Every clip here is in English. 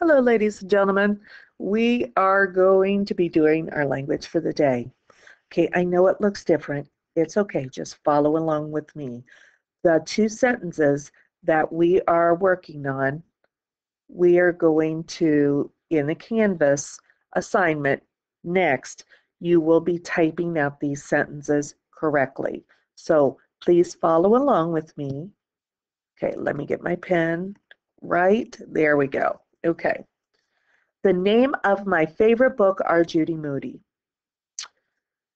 Hello, ladies and gentlemen. We are going to be doing our language for the day. Okay, I know it looks different. It's okay, just follow along with me. The two sentences that we are working on, we are going to, in the Canvas assignment, next, you will be typing out these sentences correctly. So please follow along with me. Okay, let me get my pen. Right, there we go. Okay. The name of my favorite book are Judy Moody.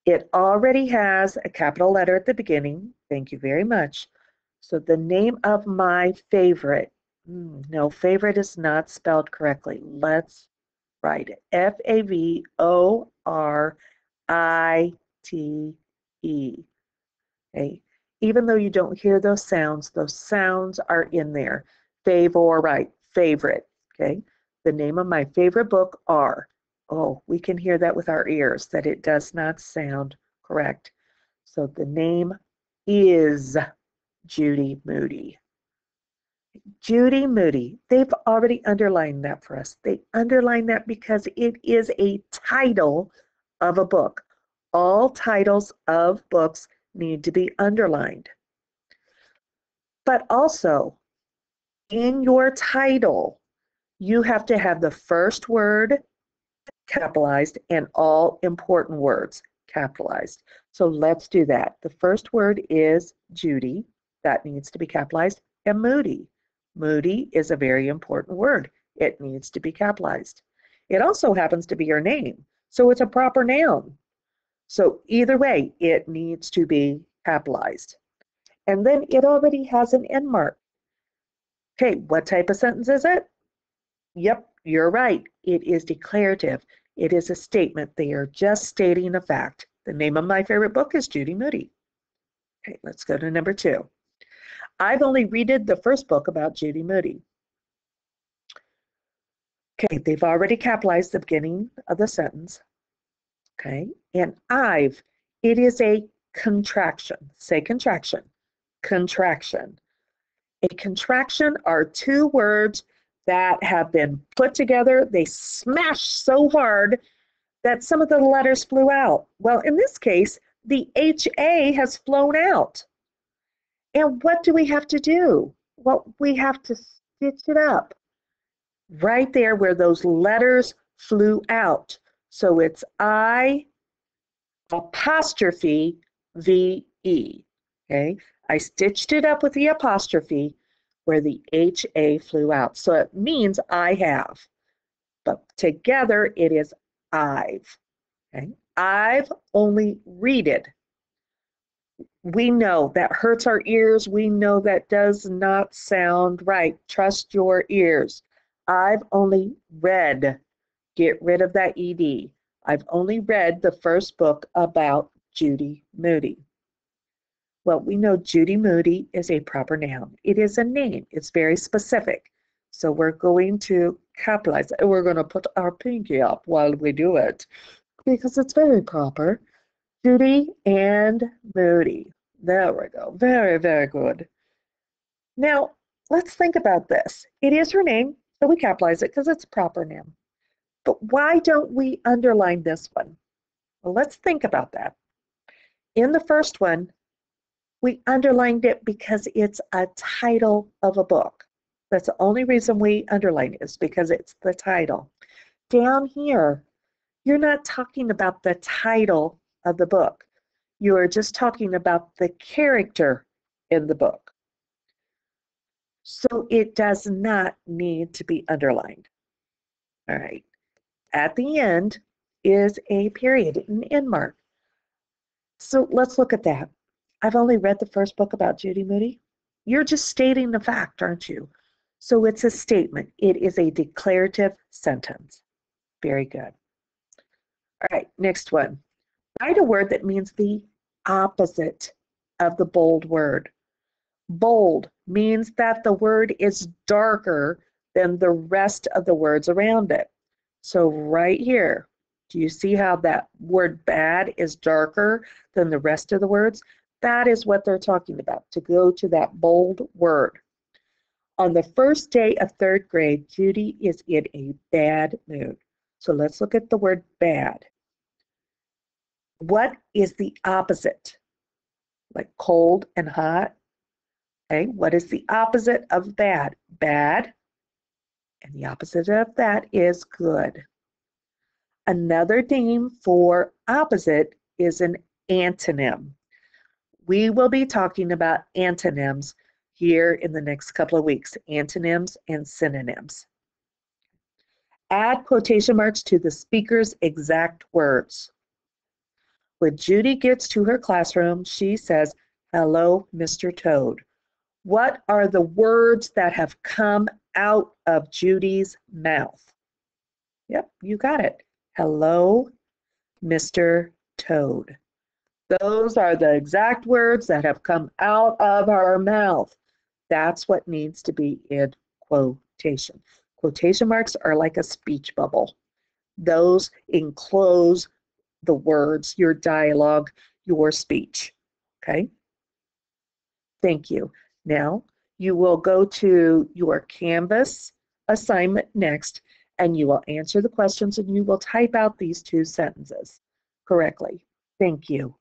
It already has a capital letter at the beginning. Thank you very much. So the name of my favorite, no, favorite is not spelled correctly. Let's write it. Favorite. Okay. Even though you don't hear those sounds are in there. Favorite. Okay. The name of my favorite book are. Oh, we can hear that with our ears, that it does not sound correct. So the name is Judy Moody. Judy Moody. They've already underlined that for us. They underline that because it is a title of a book. All titles of books need to be underlined. But also, in your title, you have to have the first word capitalized and all important words capitalized. So let's do that. The first word is Judy. That needs to be capitalized. And Moody. Moody is a very important word. It needs to be capitalized. It also happens to be your name. So it's a proper noun. So either way, it needs to be capitalized. And then it already has an end mark. Okay, what type of sentence is it? Yep, you're right. It is declarative. It is a statement. They are just stating a fact. The name of my favorite book is Judy Moody. Okay, let's go to number 2. I've only read the first book about Judy Moody. Okay, they've already capitalized the beginning of the sentence. Okay, and it is a contraction. Say contraction. Contraction. A contraction are two words that have been put together. They smashed so hard that some of the letters flew out. Well, in this case, the HA has flown out. And what do we have to do? Well, we have to stitch it up right there where those letters flew out. So it's I apostrophe VE. Okay, I stitched it up with the apostrophe where the HA flew out. So it means I have, but together it is I've. Okay, I've only read. We know that hurts our ears. We know that does not sound right. Trust your ears. I've only read. Get rid of that ED. I've only read the first book about Judy Moody. Well, we know Judy Moody is a proper noun. It is a name. It's very specific. So we're going to capitalize it. We're going to put our pinky up while we do it because it's very proper. Judy and Moody. There we go. Very, very good. Now, let's think about this. It is her name, so we capitalize it because it's a proper noun. But why don't we underline this one? Well, let's think about that. In the first one, we underlined it because it's a title of a book. That's the only reason we underline it is because it's the title. Down here, you're not talking about the title of the book. You are just talking about the character in the book. So it does not need to be underlined. All right. At the end is a period, an end mark. So let's look at that. I've only read the first book about Judy Moody. You're just stating the fact, aren't you? So it's a statement. It is a declarative sentence. Very good. All right, next one. Write a word that means the opposite of the bold word. Bold means that the word is darker than the rest of the words around it. So right here, do you see how that word bad is darker than the rest of the words? That is what they're talking about, to go to that bold word. On the first day of third grade, Judy is in a bad mood. So let's look at the word bad. What is the opposite? Like cold and hot. Okay, what is the opposite of bad? Bad. And the opposite of that is good. Another name for opposite is an antonym. We will be talking about antonyms here in the next couple of weeks, antonyms and synonyms. Add quotation marks to the speaker's exact words. When Judy gets to her classroom, she says, "Hello, Mr. Toad." What are the words that have come out of Judy's mouth? Yep, you got it. Hello, Mr. Toad. Those are the exact words that have come out of her mouth. That's what needs to be in quotation. Quotation marks are like a speech bubble. Those enclose the words, your dialogue, your speech. Okay? Thank you. Now, you will go to your Canvas assignment next, and you will answer the questions and you will type out these two sentences correctly. Thank you.